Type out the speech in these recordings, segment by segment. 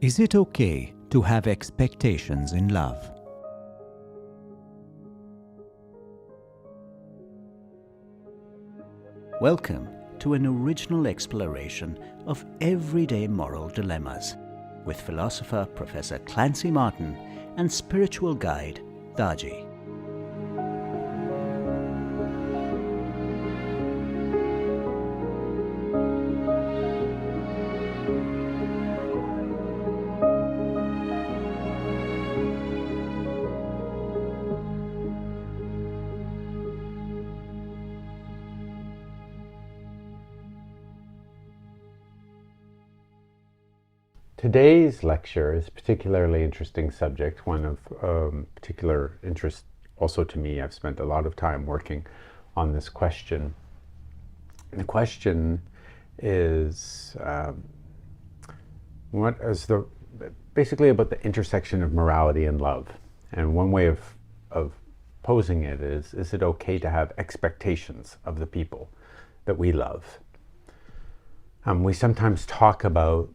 Is it okay to have expectations in love? Welcome to an original exploration of everyday moral dilemmas with philosopher Professor Clancy Martin and spiritual guide Daaji. Today's lecture is a particularly interesting subject, one of particular interest also to me. I've spent a lot of time working on this question. And the question is basically about the intersection of morality and love. And one way of posing it is it okay to have expectations of the people that we love? We sometimes talk about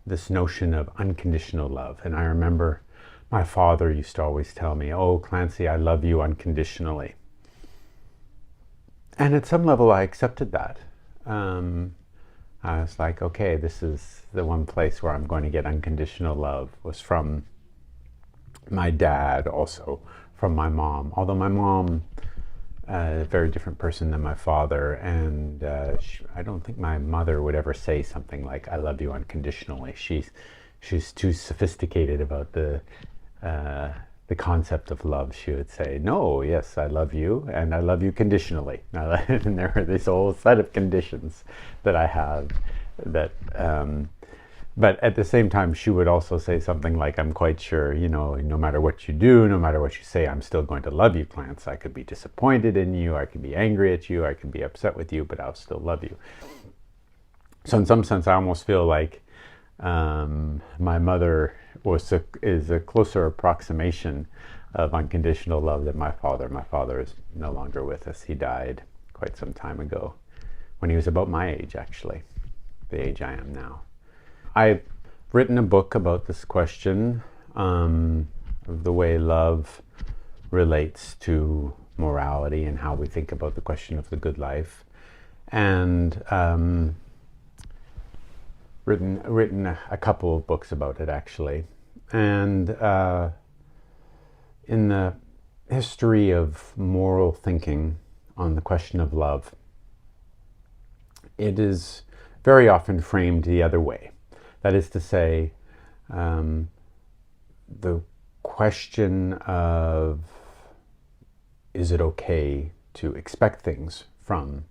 this notion of unconditional love. And I remember my father used to always tell me, "Oh, Clancy, I love you unconditionally." And at some level, I accepted that. I was like, okay, this is the one place where I'm going to get unconditional love, was from my dad, also from my mom. Although my mom, a very different person than my father, and I don't think my mother would ever say something like "I love you unconditionally." She's too sophisticated about the concept of love. She would say, "No, yes, I love you, and I love you conditionally." And there are this whole set of conditions that I have that. But at the same time, she would also say something like, "I'm quite sure, no matter what you do, no matter what you say, I'm still going to love you, Clance. I could be disappointed in you, I could be angry at you, I could be upset with you, but I'll still love you." So in some sense, I almost feel like my mother is a closer approximation of unconditional love than my father. My father is no longer with us. He died quite some time ago, when he was about my age, actually, the age I am now. I've written a book about this question of the way love relates to morality and how we think about the question of the good life, and written a couple of books about it, actually. And in the history of moral thinking on the question of love, it is very often framed the other way. That is to say, the question of, is it okay to expect things from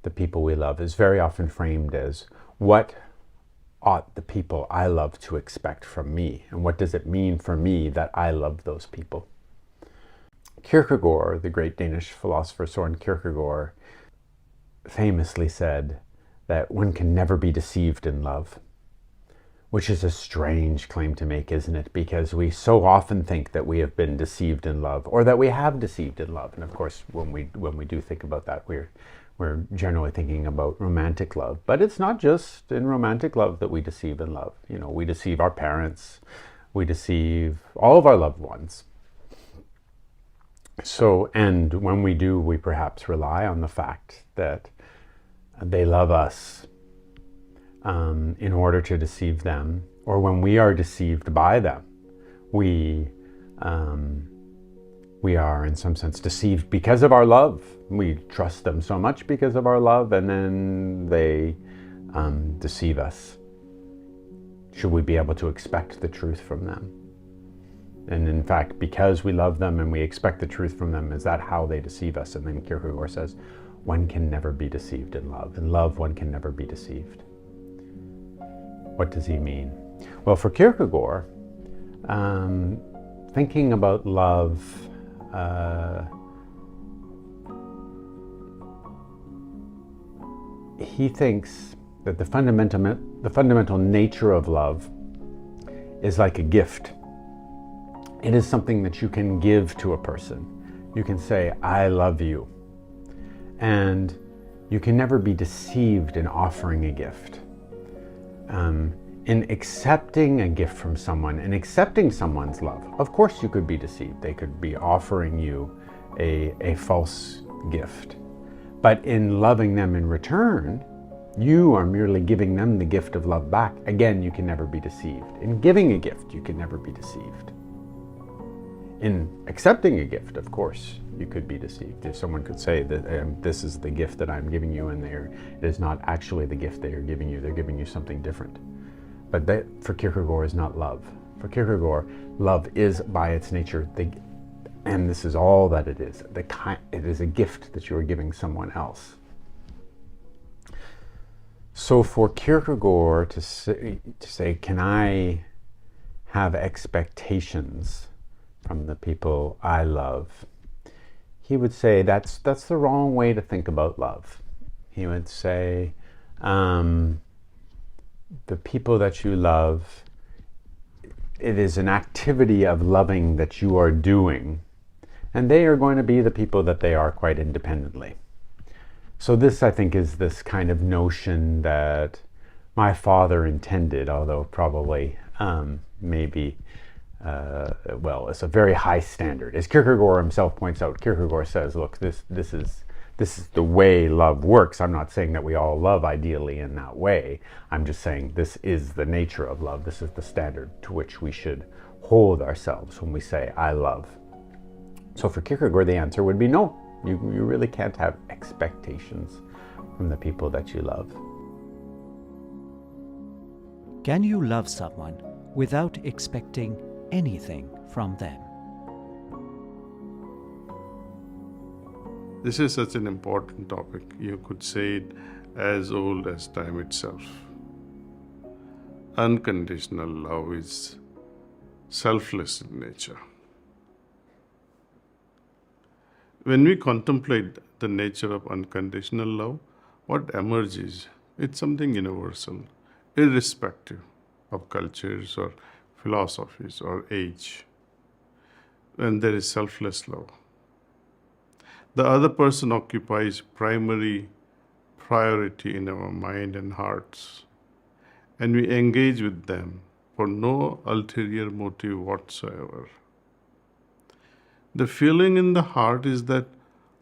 the people we love, is very often framed as, what ought the people I love to expect from me? And what does it mean for me that I love those people? Kierkegaard, the great Danish philosopher Søren Kierkegaard, famously said that one can never be deceived in love. Which is a strange claim to make, isn't it? Because we so often think that we have been deceived in love, or that we have deceived in love. And of course, when we do think about that, we're generally thinking about romantic love. But it's not just in romantic love that we deceive in love. We deceive our parents, we deceive all of our loved ones. So, and when we do, we perhaps rely on the fact that they love us in order to deceive them, or when we are deceived by them, we are in some sense deceived because of our love. We trust them so much because of our love, and then they deceive us. Should we be able to expect the truth from them? And in fact, because we love them and we expect the truth from them, is that how they deceive us? And then Kierkegaard says, one can never be deceived in love. In love, one can never be deceived. What does he mean? Well, for Kierkegaard, thinking about love he thinks that the fundamental nature of love is like a gift. It is something that you can give to a person. You can say, "I love you." And you can never be deceived in offering a gift. in accepting a gift from someone and accepting someone's love, of course you could be deceived. They could be offering you a false gift. But in loving them in return, you are merely giving them the gift of love back. Again, you can never be deceived. In giving a gift, you can never be deceived. In accepting a gift, of course, you could be deceived. If someone could say that this is the gift that I'm giving you, and it is not actually the gift they are giving you, they're giving you something different. But that, for Kierkegaard, is not love. For Kierkegaard, love is by its nature, and this is all that it is. It is a gift that you are giving someone else. So for Kierkegaard to say, can I have expectations from the people I love? He would say that's the wrong way to think about love. He would say, the people that you love, it is an activity of loving that you are doing, and they are going to be the people that they are quite independently. So this, I think, is this kind of notion that my father intended, although probably maybe, well, it's a very high standard. As Kierkegaard himself points out, Kierkegaard says, look, this is the way love works. I'm not saying that we all love ideally in that way. I'm just saying this is the nature of love. This is the standard to which we should hold ourselves when we say, I love. So for Kierkegaard, the answer would be no. You really can't have expectations from the people that you love. Can you love someone without expecting anything from them? This is such an important topic. You could say it as old as time itself. Unconditional love is selfless in nature. When we contemplate the nature of unconditional love, what emerges? It's something universal, irrespective of cultures or philosophies or age. When there is selfless love, the other person occupies primary priority in our mind and hearts, and we engage with them for no ulterior motive whatsoever. The feeling in the heart is that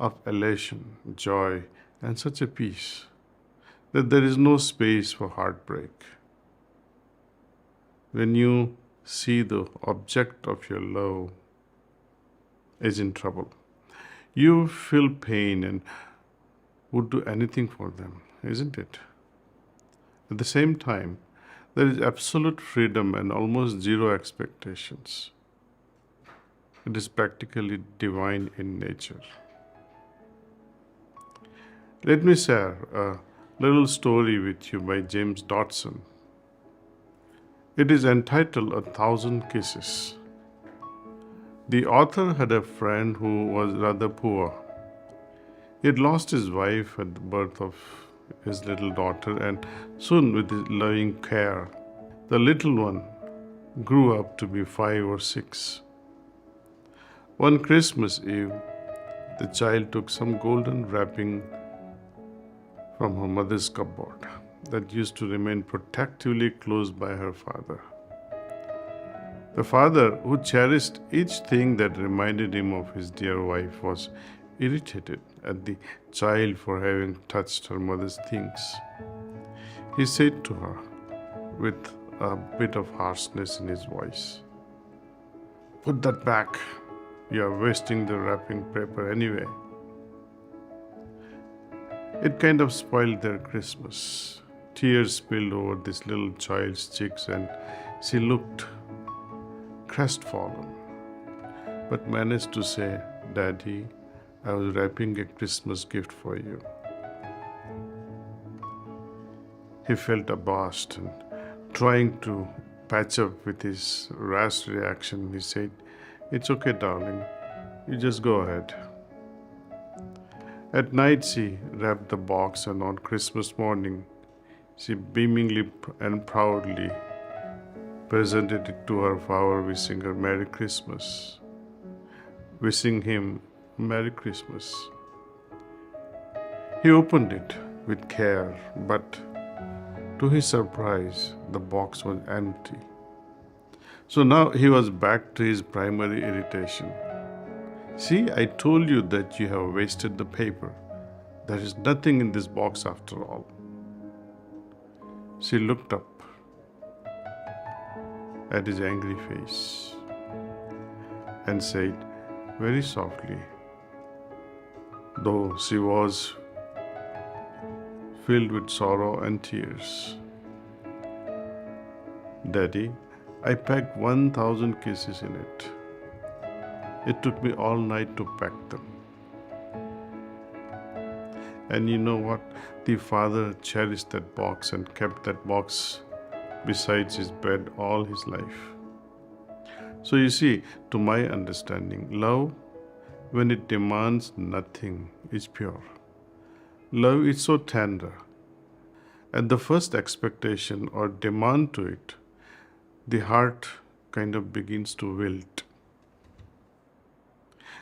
of elation, joy, and such a peace that there is no space for heartbreak. When you see the object of your love is in trouble, you feel pain and would do anything for them, isn't it? At the same time, there is absolute freedom and almost zero expectations. It is practically divine in nature. Let me share a little story with you by James Dodson. It is entitled 1,000 Kisses. The author had a friend who was rather poor. He had lost his wife at the birth of his little daughter, and soon, with his loving care, the little one grew up to be 5 or 6. One Christmas Eve, the child took some golden wrapping from her mother's cupboard that used to remain protectively close by her father. The father, who cherished each thing that reminded him of his dear wife, was irritated at the child for having touched her mother's things. He said to her, with a bit of harshness in his voice, "Put that back. You are wasting the wrapping paper anyway." It kind of spoiled their Christmas. Tears spilled over this little child's cheeks, and she looked crestfallen, but managed to say, "Daddy, I was wrapping a Christmas gift for you." He felt abashed, and trying to patch up with his rash reaction, he said, "It's okay, darling. You just go ahead." At night, she wrapped the box, and on Christmas morning, she beamingly and proudly presented it to her father, wishing her Merry Christmas, wishing him Merry Christmas. He opened it with care, but To his surprise, the box was empty. So now he was back to his primary irritation. See, I told you that you have wasted the paper. There is nothing in this box after all. She looked up at his angry face and said very softly, though she was filled with sorrow and tears, "Daddy, I packed 1,000 kisses in it. It took me all night to pack them." And you know what? The father cherished that box and kept that box beside his bed all his life. So you see, to my understanding, love, when it demands nothing, is pure. Love is so tender. At the first expectation or demand to it, the heart kind of begins to wilt.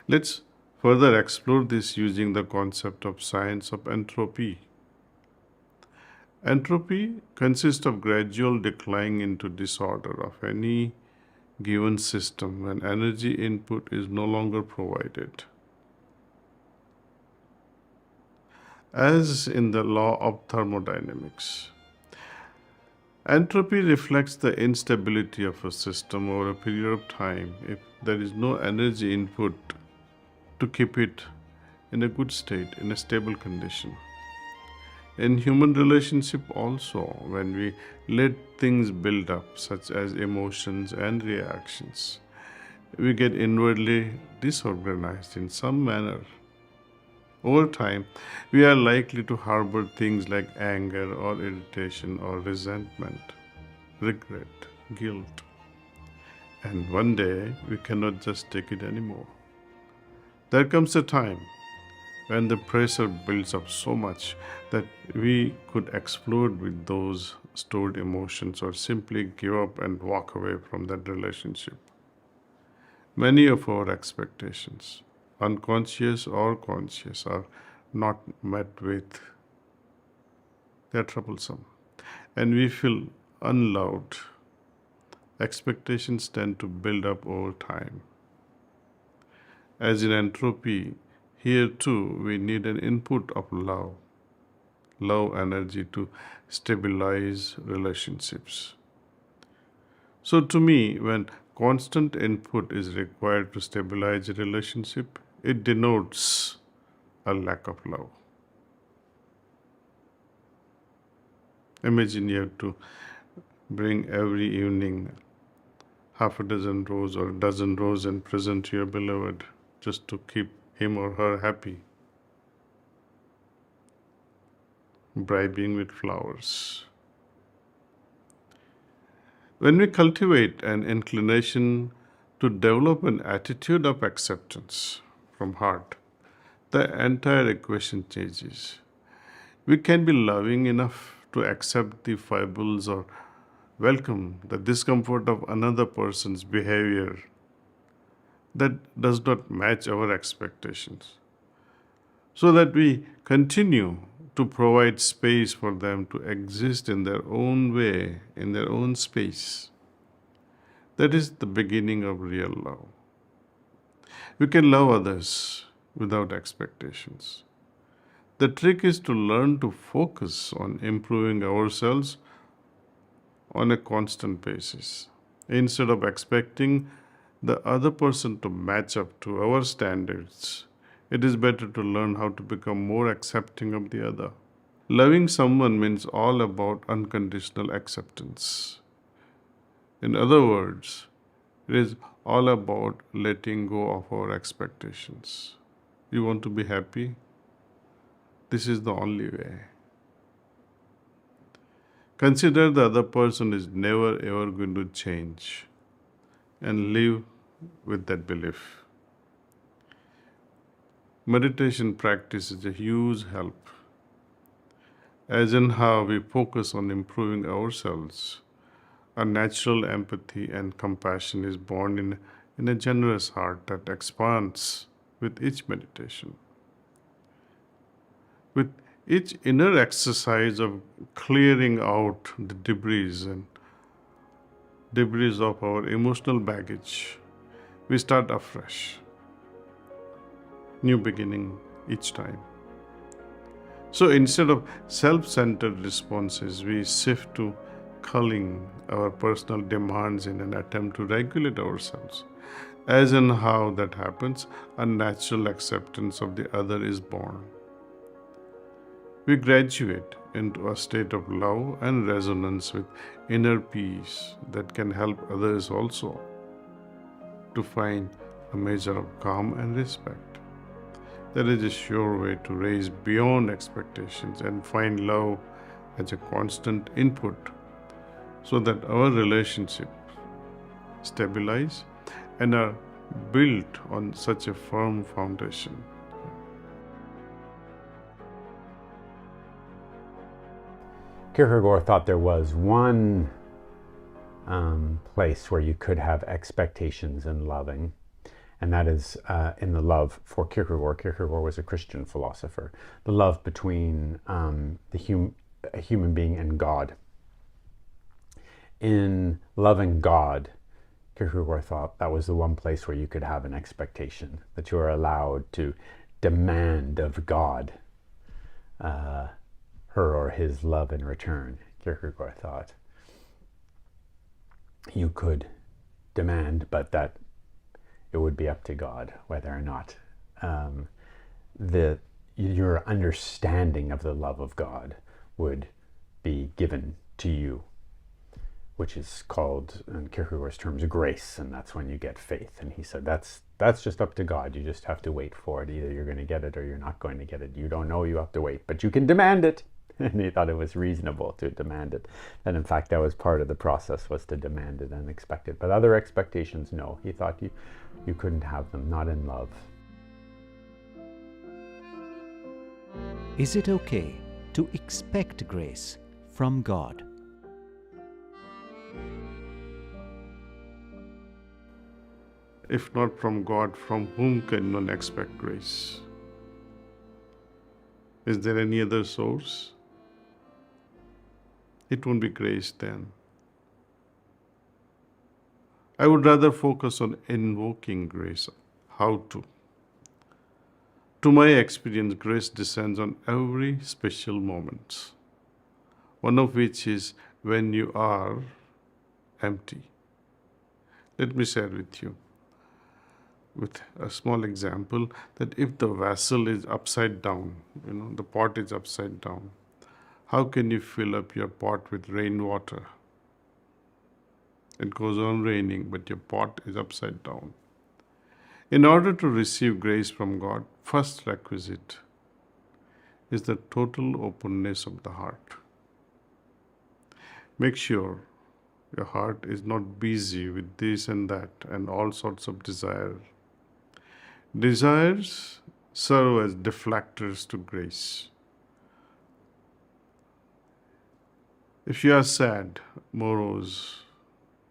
Let's further explore this using the concept of science of entropy. Entropy consists of gradual decline into disorder of any given system when energy input is no longer provided. As in the law of thermodynamics, entropy reflects the instability of a system over a period of time if there is no energy input to keep it in a good state, in a stable condition. In human relationship also, when we let things build up, such as emotions and reactions, we get inwardly disorganized in some manner. Over time, we are likely to harbor things like anger or irritation or resentment, regret, guilt. And one day, we cannot just take it anymore. There comes a time when the pressure builds up so much that we could explode with those stored emotions or simply give up and walk away from that relationship. Many of our expectations, unconscious or conscious, are not met with. They are troublesome. And we feel unloved. Expectations tend to build up over time. As in entropy, here too we need an input of love energy to stabilize relationships. So to me, when constant input is required to stabilize a relationship, it denotes a lack of love. Imagine you have to bring every evening half a dozen roses or a dozen roses and present to your beloved just to keep him or her happy. Bribing with flowers. When we cultivate an inclination to develop an attitude of acceptance from heart, the entire equation changes. We can be loving enough to accept the foibles or welcome the discomfort of another person's behavior that does not match our expectations, so that we continue to provide space for them to exist in their own way, in their own space. That is the beginning of real love. We can love others without expectations. The trick is to learn to focus on improving ourselves on a constant basis. Instead of expecting the other person to match up to our standards, it is better to learn how to become more accepting of the other. Loving someone means all about unconditional acceptance. In other words, it is all about letting go of our expectations. You want to be happy? This is the only way. Consider the other person is never ever going to change and live with that belief. Meditation practice is a huge help, as in how we focus on improving ourselves. A natural empathy and compassion is born in a generous heart that expands with each meditation. With Each inner exercise of clearing out the debris of our emotional baggage, we start afresh. New beginning each time. So instead of self-centered responses, we shift to culling our personal demands in an attempt to regulate ourselves. As and how that happens, a natural acceptance of the other is born. We graduate into a state of love and resonance with inner peace that can help others also to find a measure of calm and respect. That is a sure way to raise beyond expectations and find love as a constant input so that our relationships stabilize and are built on such a firm foundation. Kierkegaard thought there was one place where you could have expectations in loving, and that is in the love for Kierkegaard. Kierkegaard was a Christian philosopher. The love between a human being and God. In loving God, Kierkegaard thought that was the one place where you could have an expectation, that you are allowed to demand of God her or his love in return. Kierkegaard thought you could demand, but that it would be up to God whether or not your understanding of the love of God would be given to you, which is called, in Kierkegaard's terms, grace, and that's when you get faith. And he said that's just up to God. You just have to wait for it. Either you're going to get it or you're not going to get it. You don't know, you have to wait, but you can demand it. And he thought it was reasonable to demand it. And in fact, that was part of the process, was to demand it and expect it. But other expectations, no. He thought you couldn't have them, not in love. Is it okay to expect grace from God? If not from God, from whom can one expect grace? Is there any other source? It won't be grace then. I would rather focus on invoking grace. How to? To my experience, grace descends on every special moment, one of which is when you are empty. Let me share with you with a small example that if the vessel is upside down, the pot is upside down, how can you fill up your pot with rainwater? It goes on raining, but your pot is upside down. In order to receive grace from God, first requisite is the total openness of the heart. Make sure your heart is not busy with this and that and all sorts of desires. Desires serve as deflectors to grace. If you are sad, morose,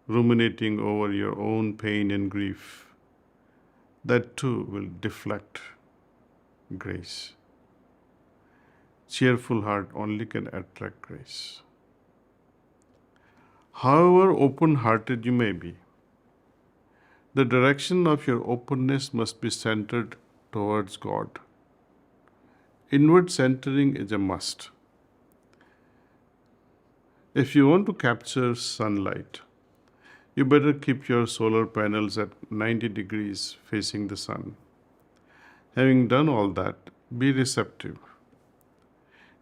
ruminating over your own pain and grief, that too will deflect grace. Cheerful heart only can attract grace. However open-hearted you may be, the direction of your openness must be centered towards God. Inward centering is a must. If you want to capture sunlight, you better keep your solar panels at 90 degrees facing the sun. Having done all that, be receptive.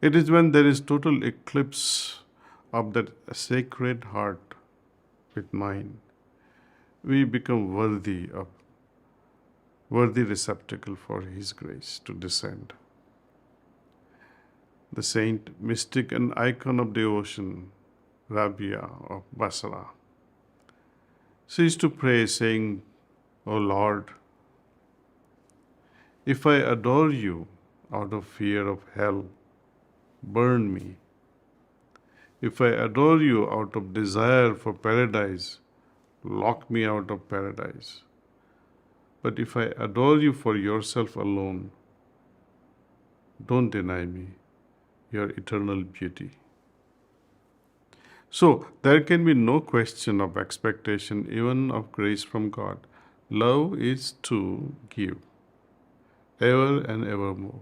It is when there is total eclipse of that sacred heart with mine, we become worthy receptacle for His grace to descend. The saint, mystic and icon of devotion, Rabia of Basra, she used to pray saying, "O Lord, if I adore you out of fear of hell, burn me. If I adore you out of desire for paradise, lock me out of paradise. But if I adore you for yourself alone, don't deny me, your eternal beauty. So, there can be no question of expectation, even of grace from God. Love is to give, ever and evermore.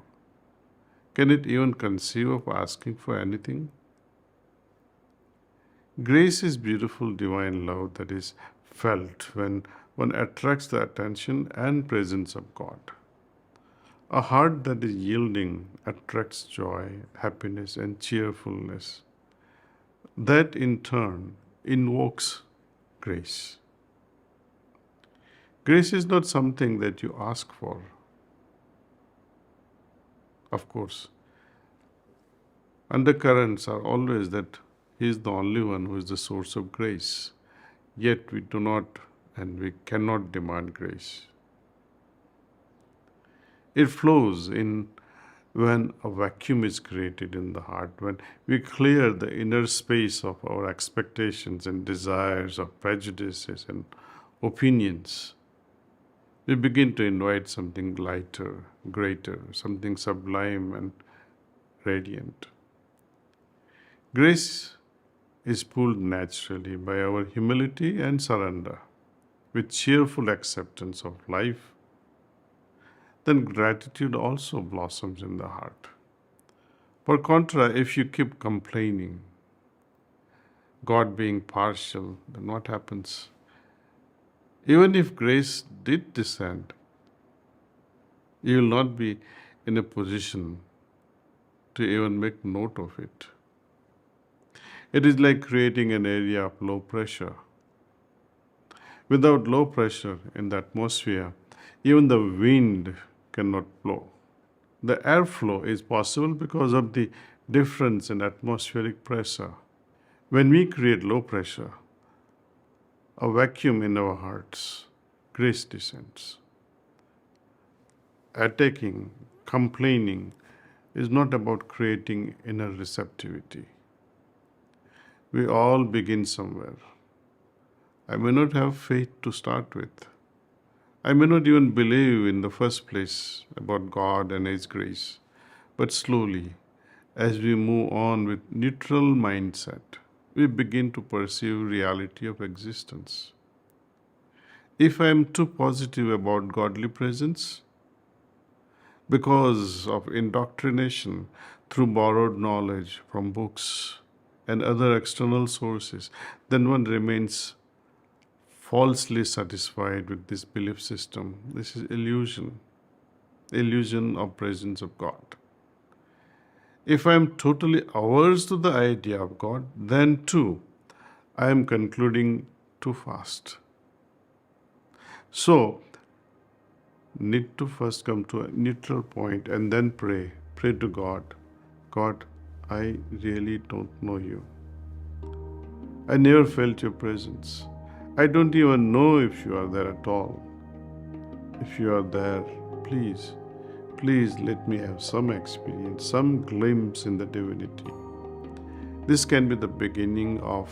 Can it even conceive of asking for anything? Grace is beautiful divine love that is felt when one attracts the attention and presence of God. A heart that is yielding attracts joy, happiness, and cheerfulness. That in turn invokes grace. Grace is not something that you ask for. Of course, undercurrents are always that He is the only one who is the source of grace. Yet we do not and we cannot demand grace. It flows in when a vacuum is created in the heart, when we clear the inner space of our expectations and desires, of prejudices and opinions. We begin to invite something lighter, greater, something sublime and radiant. Grace is pulled naturally by our humility and surrender, with cheerful acceptance of life. Then gratitude also blossoms in the heart. Per contra, if you keep complaining, God being partial, then what happens? Even if grace did descend, you will not be in a position to even make note of it. It is like creating an area of low pressure. Without low pressure in the atmosphere, even the wind cannot blow. The airflow is possible because of the difference in atmospheric pressure. When we create low pressure, a vacuum in our hearts, grace descends. Attacking, complaining is not about creating inner receptivity. We all begin somewhere. I may not have faith to start with. I may not even believe in the first place about God and His grace. But slowly, as we move on with neutral mindset, we begin to perceive reality of existence. If I am too positive about godly presence, because of indoctrination through borrowed knowledge from books and other external sources, then one remains falsely satisfied with this belief system. This is illusion of presence of God. If I am totally averse to the idea of God, then too I am concluding too fast. So, need to first come to a neutral point and then pray. Pray to God. God, I really don't know you. I never felt your presence. I don't even know if you are there at all. If you are there, please let me have some experience, some glimpse in the divinity. This can be the beginning of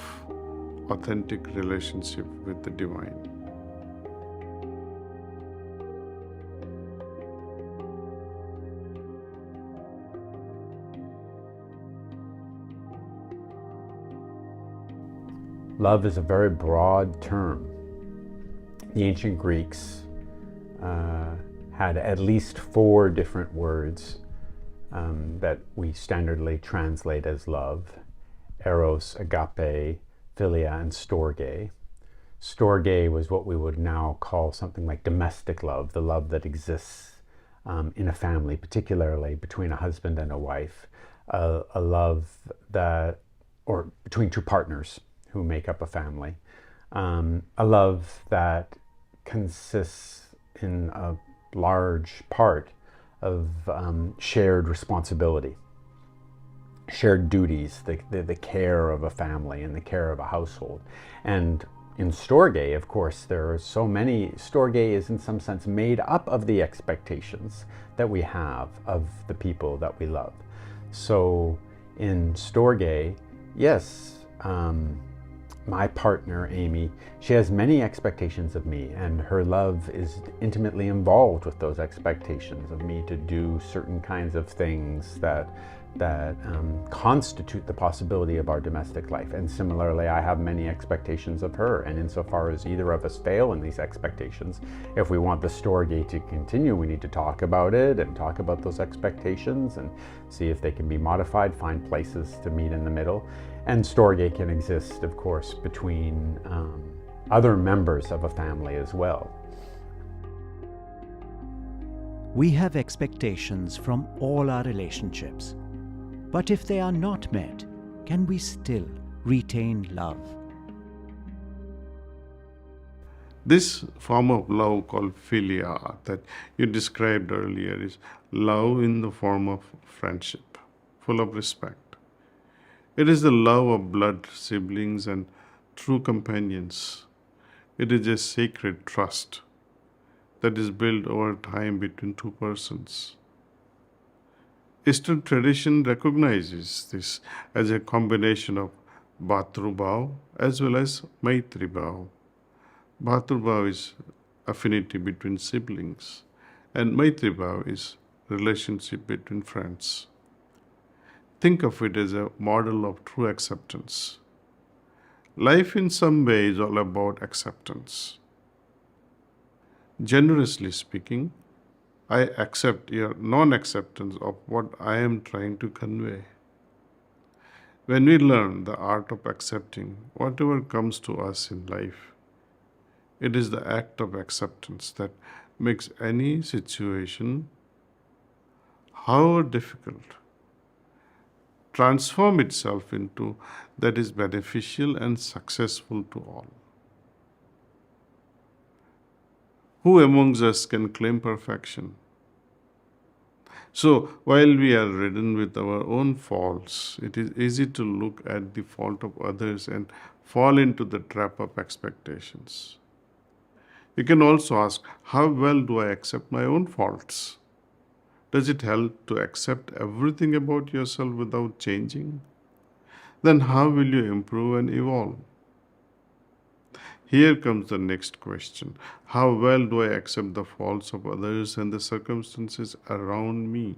authentic relationship with the divine. Love is a very broad term. The ancient Greeks had at least 4 different words that we standardly translate as love: eros, agape, philia, and storge. Storge was what we would now call something like domestic love, the love that exists in a family, particularly between a husband and a wife, a love that, or between 2 partners who make up a family, a love that consists in a large part of shared responsibility, shared duties, the care of a family and the care of a household. And in storge, of course, there are so many. Storge is in some sense made up of the expectations that we have of the people that we love. So in storge, yes, my partner, Amy, she has many expectations of me, and her love is intimately involved with those expectations of me to do certain kinds of things that that constitute the possibility of our domestic life. And similarly, I have many expectations of her. And insofar as either of us fail in these expectations, if we want the storge to continue, we need to talk about it and talk about those expectations and see if they can be modified, find places to meet in the middle. And storge can exist, of course, between other members of a family as well. We have expectations from all our relationships. But if they are not met, can we still retain love? This form of love called philia that you described earlier is love in the form of friendship, full of respect. It is the love of blood siblings and true companions. It is a sacred trust that is built over time between two persons. Eastern tradition recognizes this as a combination of bhatru-bhav as well as maitri-bhav. Bhatru-bhav is affinity between siblings, and maitri-bhav is relationship between friends. Think of it as a model of true acceptance. Life in some way is all about acceptance. Generously speaking, I accept your non-acceptance of what I am trying to convey. When we learn the art of accepting whatever comes to us in life, it is the act of acceptance that makes any situation, however difficult, transform itself into that is beneficial and successful to all. Who amongst us can claim perfection? So, while we are ridden with our own faults, it is easy to look at the fault of others and fall into the trap of expectations. You can also ask, how well do I accept my own faults? Does it help to accept everything about yourself without changing? Then how will you improve and evolve? Here comes the next question. How well do I accept the faults of others and the circumstances around me?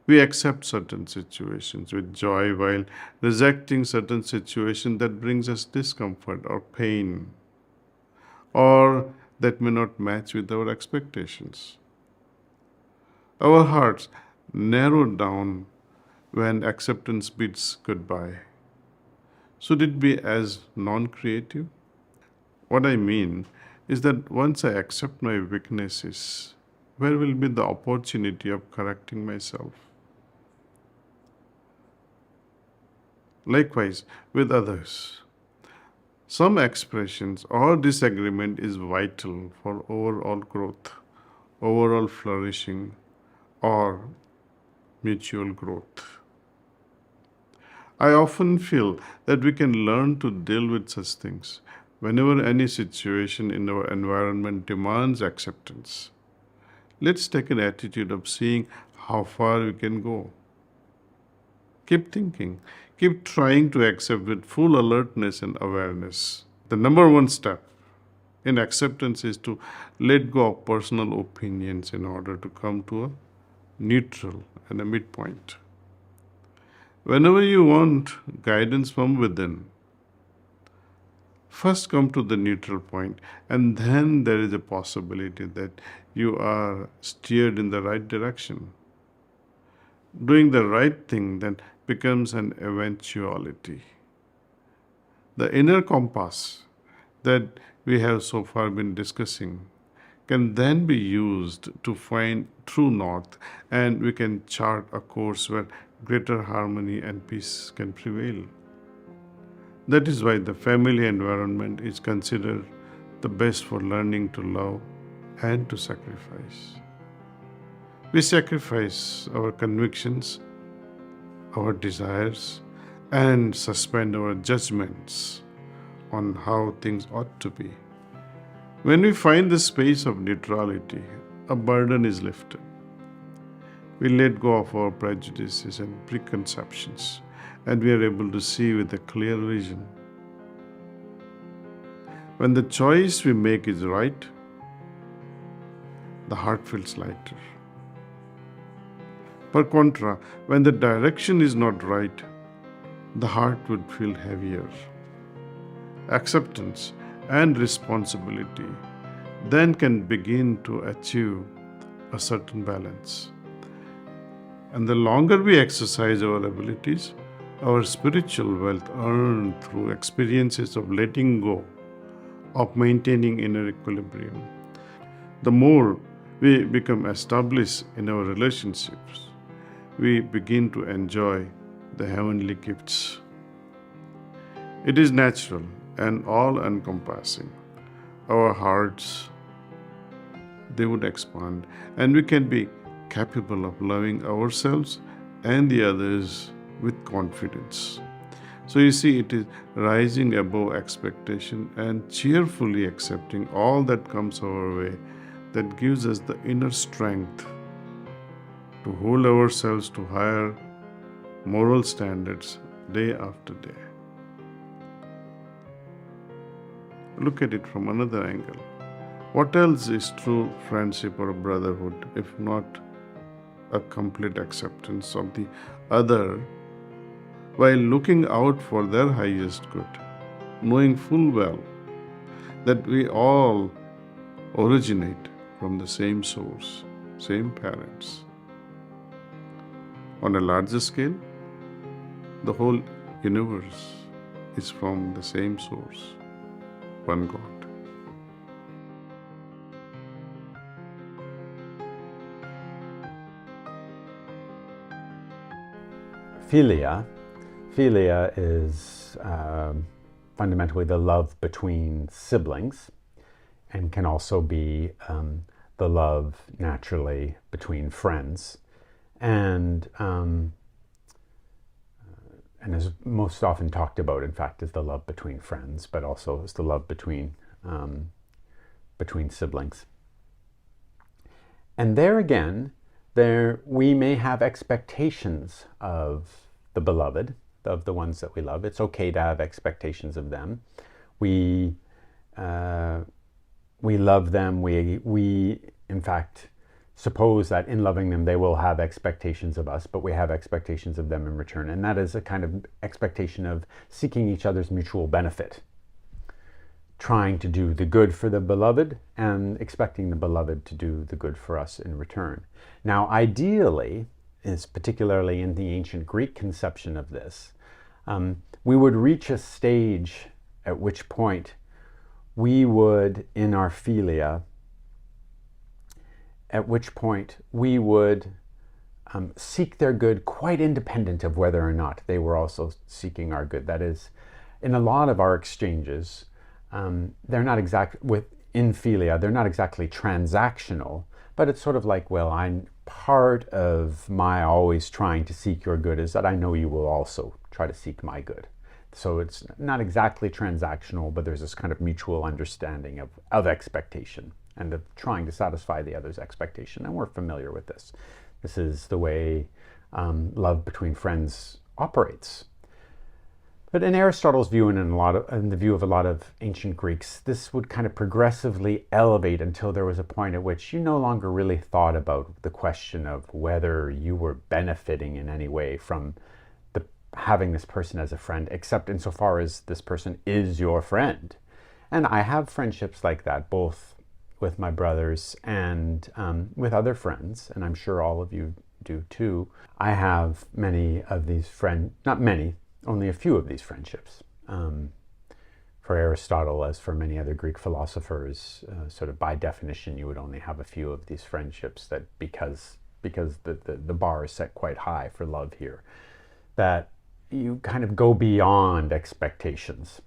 We accept certain situations with joy while rejecting certain situations that brings us discomfort or pain, or that may not match with our expectations. Our hearts narrow down when acceptance bids goodbye. Should it be as non-creative? What I mean is that once I accept my weaknesses, where will be the opportunity of correcting myself? Likewise, with others, some expressions or disagreement is vital for overall growth, overall flourishing, or mutual growth. I often feel that we can learn to deal with such things whenever any situation in our environment demands acceptance. Let's take an attitude of seeing how far we can go. Keep thinking. Keep trying to accept with full alertness and awareness. The number one step in acceptance is to let go of personal opinions in order to come to a neutral and a midpoint. Whenever you want guidance from within, first come to the neutral point, and then there is a possibility that you are steered in the right direction. Doing the right thing then becomes an eventuality. The inner compass that we have so far been discussing can then be used to find true north, and we can chart a course where greater harmony and peace can prevail. That is why the family environment is considered the best for learning to love and to sacrifice. We sacrifice our convictions, our desires, and suspend our judgments on how things ought to be. When we find the space of neutrality, a burden is lifted. We let go of our prejudices and preconceptions, and we are able to see with a clear vision. When the choice we make is right, the heart feels lighter. Per contra, when the direction is not right, the heart would feel heavier. Acceptance and responsibility then can begin to achieve a certain balance. And the longer we exercise our abilities, our spiritual wealth earned through experiences of letting go, of maintaining inner equilibrium, the more we become established in our relationships, we begin to enjoy the heavenly gifts. It is natural and all-encompassing. Our hearts, they would expand, and we can be capable of loving ourselves and the others with confidence. So you see, it is rising above expectation and cheerfully accepting all that comes our way that gives us the inner strength to hold ourselves to higher moral standards day after day. Look at it from another angle. What else is true friendship or brotherhood if not a complete acceptance of the other while looking out for their highest good, knowing full well that we all originate from the same source, same parents. On a larger scale, the whole universe is from the same source, one God. Philia is fundamentally the love between siblings, and can also be the love naturally between friends, and is most often talked about, in fact, is the love between friends, but also is the love between siblings. And there again, we may have expectations of the beloved, of the ones that we love. It's okay to have expectations of them. We love them. We in fact suppose that in loving them they will have expectations of us, but we have expectations of them in return, and that is a kind of expectation of seeking each other's mutual benefit, trying to do the good for the beloved and expecting the beloved to do the good for us in return. Now, ideally, is particularly in the ancient Greek conception of this, we would reach a stage at which point we would, in our philia, seek their good quite independent of whether or not they were also seeking our good. That is, in a lot of our exchanges, they're not in philia, they're not exactly transactional, but it's sort of like, well, part of my always trying to seek your good is that I know you will also try to seek my good. So it's not exactly transactional, but there's this kind of mutual understanding of expectation and of trying to satisfy the other's expectation. And we're familiar with this. This is the way love between friends operates. But in Aristotle's view, and in the view of a lot of ancient Greeks, this would kind of progressively elevate until there was a point at which you no longer really thought about the question of whether you were benefiting in any way from having this person as a friend, except insofar as this person is your friend. And I have friendships like that, both with my brothers and with other friends, and I'm sure all of you do too. I have many of these not many, only a few of these friendships. For Aristotle, as for many other Greek philosophers, sort of by definition, you would only have a few of these friendships, that because the bar is set quite high for love here, that you kind of go beyond expectations.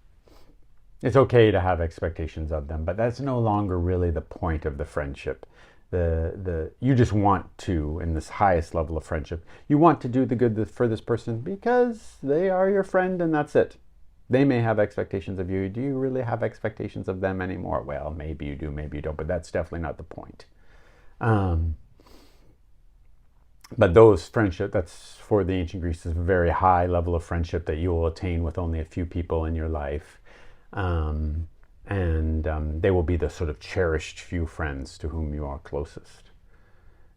It's okay to have expectations of them, but that's no longer really the point of the friendship. You just want to, in this highest level of friendship, you want to do the good for this person because they are your friend, and that's it. They may have expectations of you. Do you really have expectations of them anymore? Well, maybe you do, maybe you don't, but that's definitely not the point. But those friendship, that's for the ancient Greeks, is a very high level of friendship that you will attain with only a few people in your life. And they will be the sort of cherished few friends to whom you are closest.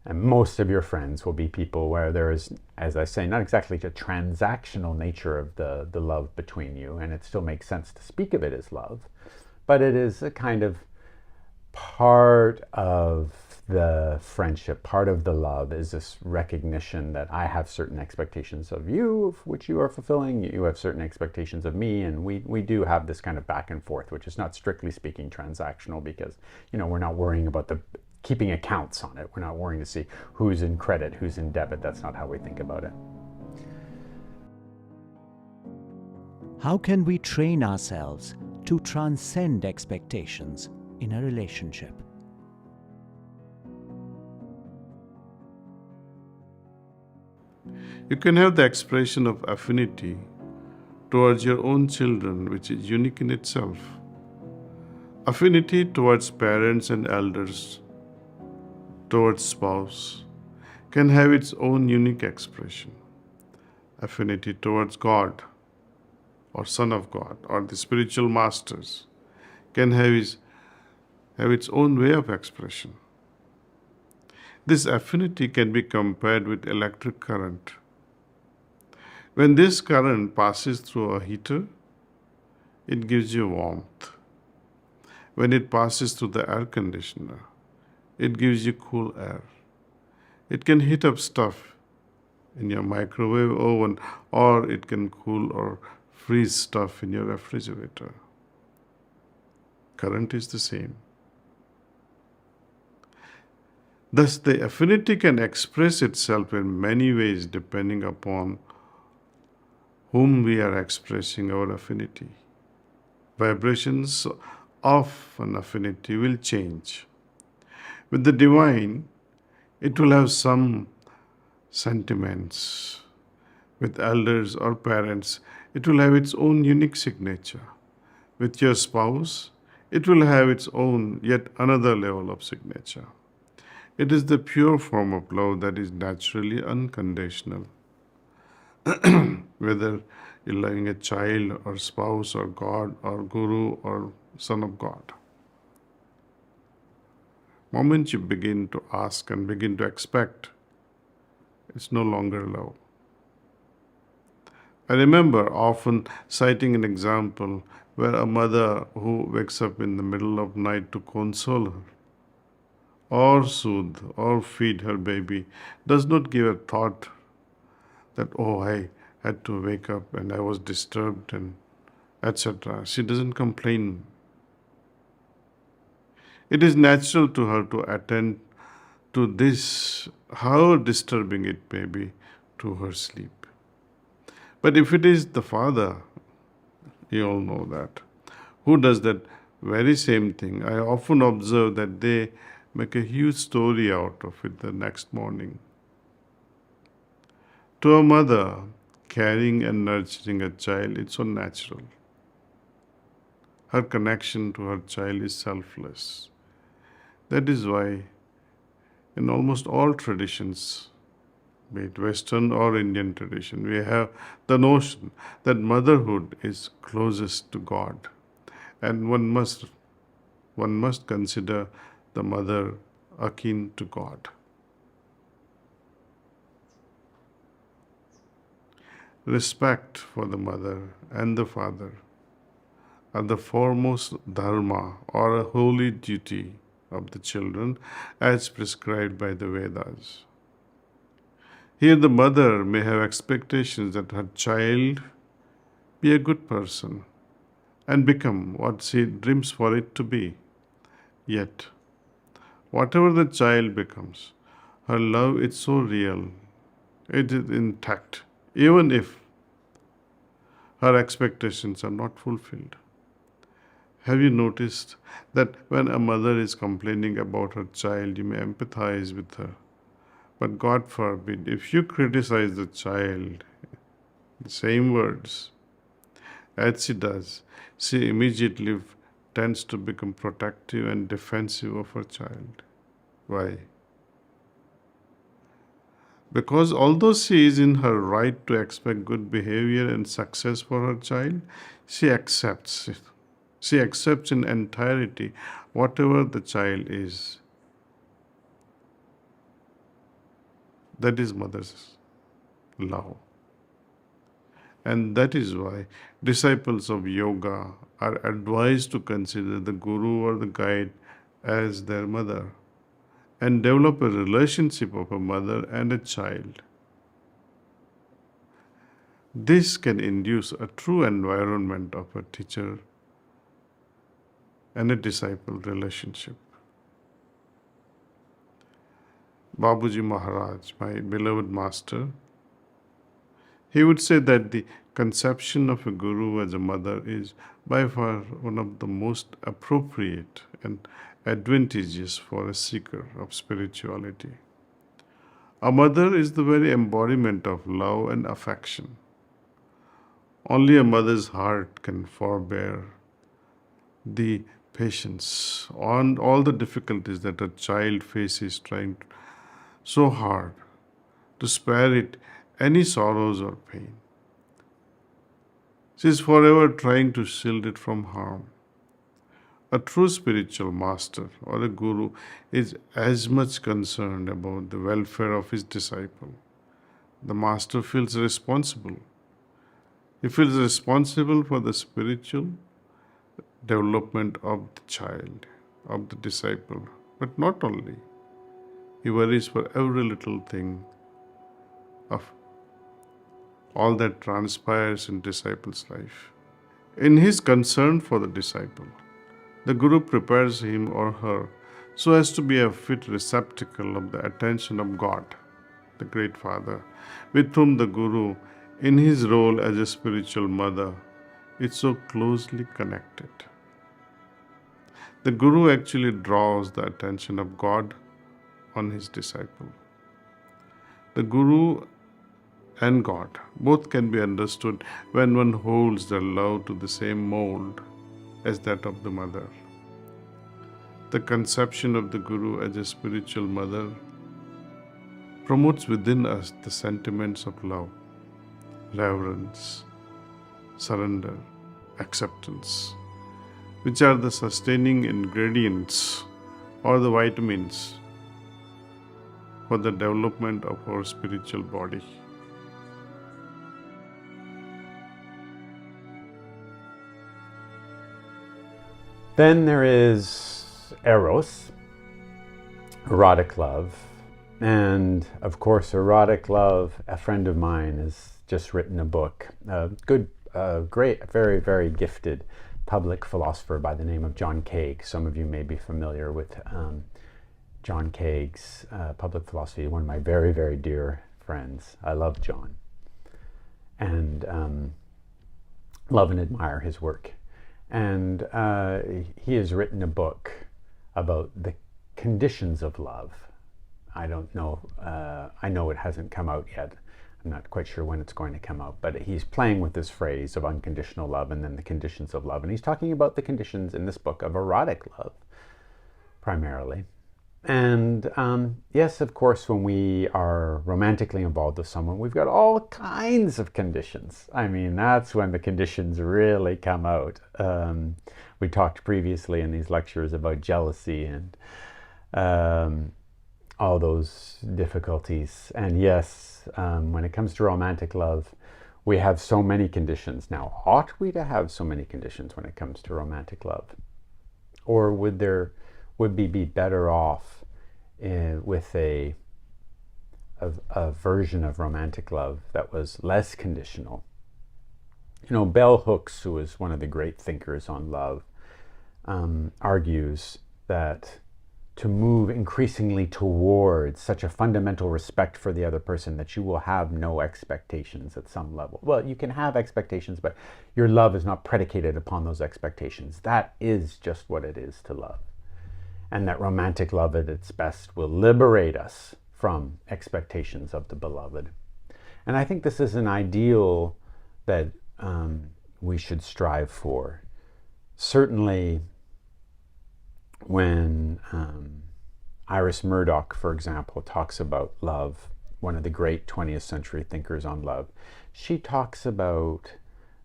And most of your friends will be people where there is, as I say, not exactly the transactional nature of the love between you, and it still makes sense to speak of it as love, but it is a kind of part of the friendship, part of the love is this recognition that I have certain expectations of you, of which you are fulfilling, you have certain expectations of me, and we do have this kind of back and forth, which is not strictly speaking transactional, because, you know, we're not worrying about the keeping accounts on it. We're not worrying to see who's in credit, who's in debit. That's not how we think about it. How can we train ourselves to transcend expectations in a relationship? You can have the expression of affinity towards your own children, which is unique in itself. Affinity towards parents and elders, towards spouse, can have its own unique expression. Affinity towards God, or Son of God, or the spiritual masters, can have its own way of expression. This affinity can be compared with electric current. When this current passes through a heater, it gives you warmth. When it passes through the air conditioner, it gives you cool air. It can heat up stuff in your microwave oven, or it can cool or freeze stuff in your refrigerator. Current is the same. Thus, the affinity can express itself in many ways depending upon whom we are expressing our affinity. Vibrations of an affinity will change. With the divine, it will have some sentiments. With elders or parents, it will have its own unique signature. With your spouse, it will have its own yet another level of signature. It is the pure form of love that is naturally unconditional. Whether you're loving a child or spouse or God or Guru or Son of God. The moment you begin to ask and begin to expect, it's no longer love. I remember often citing an example where a mother who wakes up in the middle of night to console her, or soothe or feed her baby, does not give a thought that, oh, I had to wake up and I was disturbed and etc. She doesn't complain. It is natural to her to attend to this, how disturbing it may be to her sleep. But if it is the father, you all know that, who does that very same thing, I often observe that they make a huge story out of it the next morning. To a mother, caring and nurturing a child is so natural. Her connection to her child is selfless. That is why in almost all traditions, be it Western or Indian tradition, we have the notion that motherhood is closest to God, and one must consider the mother akin to God. Respect for the mother and the father are the foremost dharma or a holy duty of the children as prescribed by the Vedas. Here the mother may have expectations that her child be a good person and become what she dreams for it to be. Yet, whatever the child becomes, her love is so real, it is intact, even if her expectations are not fulfilled. Have you noticed that when a mother is complaining about her child, you may empathize with her? But God forbid, if you criticize the child, the same words, as she does, she immediately tends to become protective and defensive of her child. Why? Because although she is in her right to expect good behavior and success for her child, she accepts it. She accepts in entirety whatever the child is. That is mother's love. And that is why disciples of yoga are advised to consider the guru or the guide as their mother and develop a relationship of a mother and a child. This can induce a true environment of a teacher and a disciple relationship. Babuji Maharaj, my beloved master, he would say that the conception of a guru as a mother is by far one of the most appropriate and advantageous for a seeker of spirituality. A mother is the very embodiment of love and affection. Only a mother's heart can forbear the patience on all the difficulties that a child faces trying so hard to spare it any sorrows or pain. She is forever trying to shield it from harm. A true spiritual master or a guru is as much concerned about the welfare of his disciple. The master feels responsible. He feels responsible for the spiritual development of the child, of the disciple. But not only. He worries for every little thing of all that transpires in disciple's life. In his concern for the disciple, the guru prepares him or her so as to be a fit receptacle of the attention of God, the Great Father, with whom the guru, in his role as a spiritual mother, is so closely connected. The guru actually draws the attention of God on his disciple. The guru and God both can be understood when one holds their love to the same mold as that of the mother. The conception of the guru as a spiritual mother promotes within us the sentiments of love, reverence, surrender, acceptance, which are the sustaining ingredients or the vitamins for the development of our spiritual body. Then there is Eros, erotic love. And of course, erotic love, a friend of mine has just written a book, a good, great, very, very gifted public philosopher by the name of John Kaag. Some of you may be familiar with John Kaag's public philosophy, one of my very, very dear friends. I love John and love and admire his work. And he has written a book about the conditions of love. I don't know, I know it hasn't come out yet. I'm not quite sure when it's going to come out, but he's playing with this phrase of unconditional love and then the conditions of love. And he's talking about the conditions in this book of erotic love, primarily. And yes, of course, when we are romantically involved with someone, we've got all kinds of conditions. I mean, that's when the conditions really come out. We talked previously in these lectures about jealousy and all those difficulties. And yes, when it comes to romantic love, we have so many conditions. Now, ought we to have so many conditions when it comes to romantic love? Or would we be better off with a version of romantic love that was less conditional? You know, bell hooks, who is one of the great thinkers on love, argues that to move increasingly towards such a fundamental respect for the other person that you will have no expectations at some level. Well, you can have expectations, but your love is not predicated upon those expectations. That is just what it is to love. And that romantic love at its best will liberate us from expectations of the beloved. And I think this is an ideal that we should strive for. Certainly, when Iris Murdoch, for example, talks about love, one of the great 20th century thinkers on love, she talks about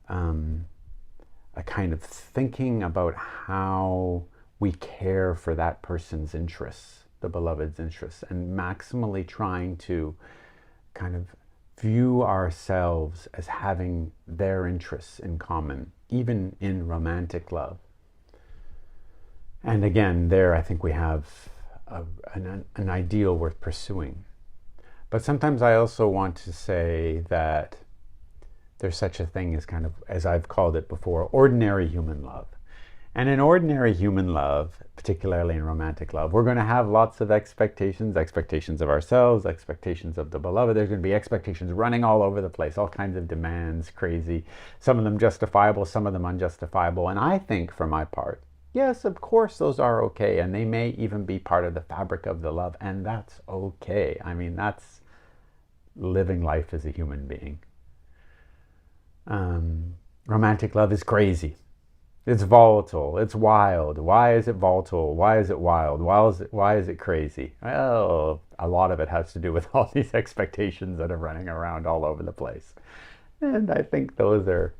a kind of thinking about how we care for that person's interests the beloved's interests and maximally trying to kind of view ourselves as having their interests in common, even in romantic love. And again, there I think we have an ideal worth pursuing. But sometimes I also want to say that there's such a thing as kind of, as I've called it before, ordinary human love. And in ordinary human love, particularly in romantic love, we're going to have lots of expectations of ourselves, expectations of the beloved. There's going to be expectations running all over the place, all kinds of demands, crazy, some of them justifiable, some of them unjustifiable. And I think, for my part, yes, of course, those are okay. And they may even be part of the fabric of the love. And that's okay. I mean, that's living life as a human being. Romantic love is crazy. It's volatile. It's wild. Why is it volatile? Why is it wild? Why is it crazy? Well, a lot of it has to do with all these expectations that are running around all over the place. And I think those are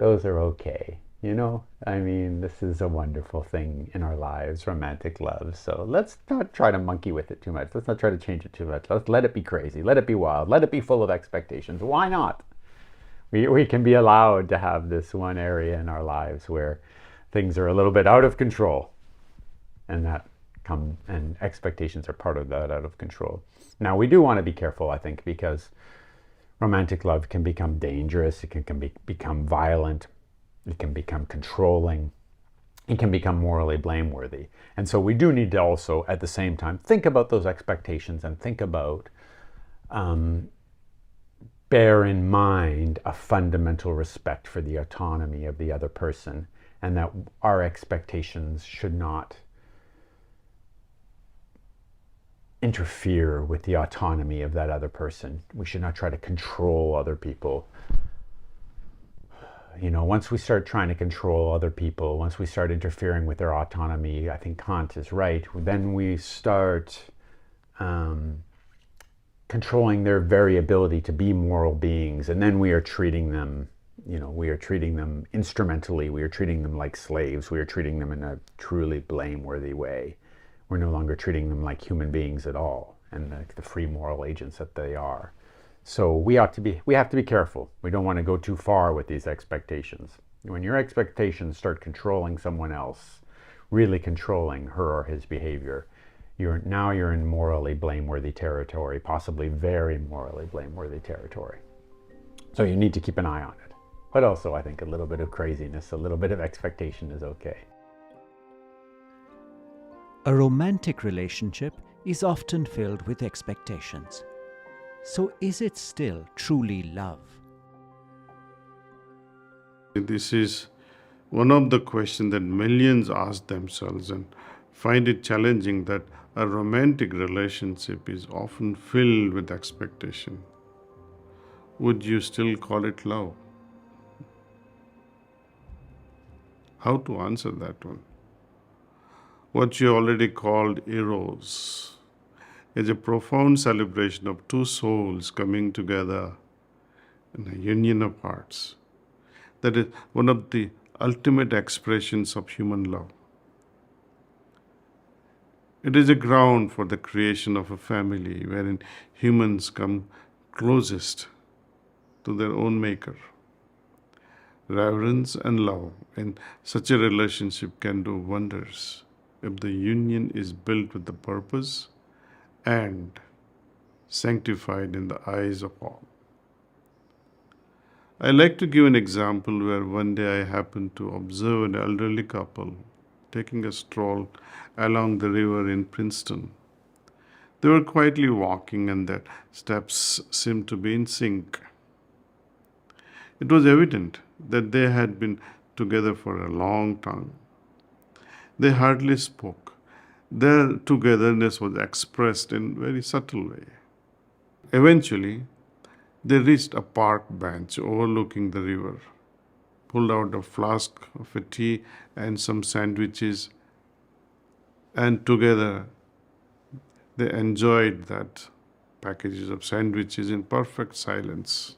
okay. You know, I mean, this is a wonderful thing in our lives, romantic love. So let's not try to monkey with it too much. Let's not try to change it too much. Let's let it be crazy. Let it be wild. Let it be full of expectations. Why not? We can be allowed to have this one area in our lives where things are a little bit out of control, and expectations are part of that out of control. Now, we do want to be careful, I think, because romantic love can become dangerous. It can become violent. It can become controlling. It can become morally blameworthy. And so we do need to also, at the same time, think about those expectations and think about bear in mind a fundamental respect for the autonomy of the other person, and that our expectations should not interfere with the autonomy of that other person. We should not try to control other people. You know, once we start trying to control other people, once we start interfering with their autonomy, I think Kant is right, then we start controlling their very ability to be moral beings, and then we are treating them, we are treating them instrumentally, we are treating them like slaves, we are treating them in a truly blameworthy way. We're no longer treating them like human beings at all, and the free moral agents that they are. So we have to be careful. We don't want to go too far with these expectations. When your expectations start controlling someone else, really controlling her or his behavior, you're in morally blameworthy territory, possibly very morally blameworthy territory. So you need to keep an eye on it. But also, I think a little bit of craziness, a little bit of expectation is okay. A romantic relationship is often filled with expectations. So is it still truly love? This is one of the questions that millions ask themselves and find it challenging, that a romantic relationship is often filled with expectation. Would you still call it love? How to answer that one? What you already called eros is a profound celebration of two souls coming together in a union of hearts. That is one of the ultimate expressions of human love. It is a ground for the creation of a family wherein humans come closest to their own maker. Reverence and love in such a relationship can do wonders if the union is built with the purpose and sanctified in the eyes of all. I like to give an example where one day I happened to observe an elderly couple taking a stroll along the river in Princeton. They were quietly walking and their steps seemed to be in sync. It was evident that they had been together for a long time. They hardly spoke. Their togetherness was expressed in a very subtle way. Eventually, they reached a park bench overlooking the river, pulled out a flask of a tea and some sandwiches, and together they enjoyed that packages of sandwiches in perfect silence.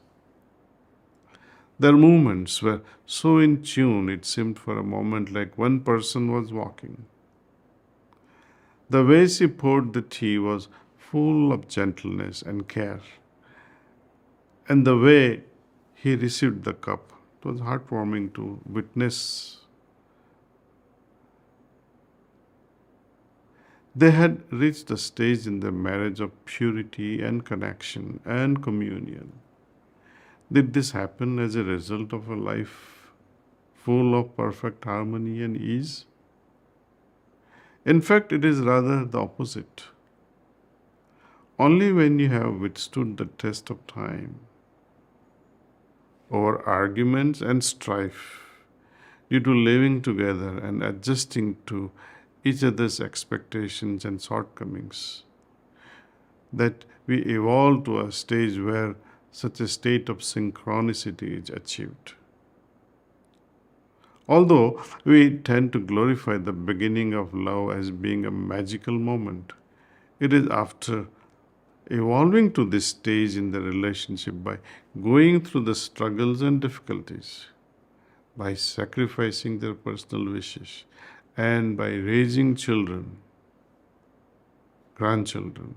Their movements were so in tune, it seemed for a moment like one person was walking. The way she poured the tea was full of gentleness and care. And the way he received the cup, it was heartwarming to witness. They had reached a stage in their marriage of purity and connection and communion. Did this happen as a result of a life full of perfect harmony and ease? In fact, it is rather the opposite. Only when you have withstood the test of time, over arguments and strife, due to living together and adjusting to each other's expectations and shortcomings, that we evolve to a stage where such a state of synchronicity is achieved. Although we tend to glorify the beginning of love as being a magical moment, it is after evolving to this stage in the relationship by going through the struggles and difficulties, by sacrificing their personal wishes, and by raising children, grandchildren,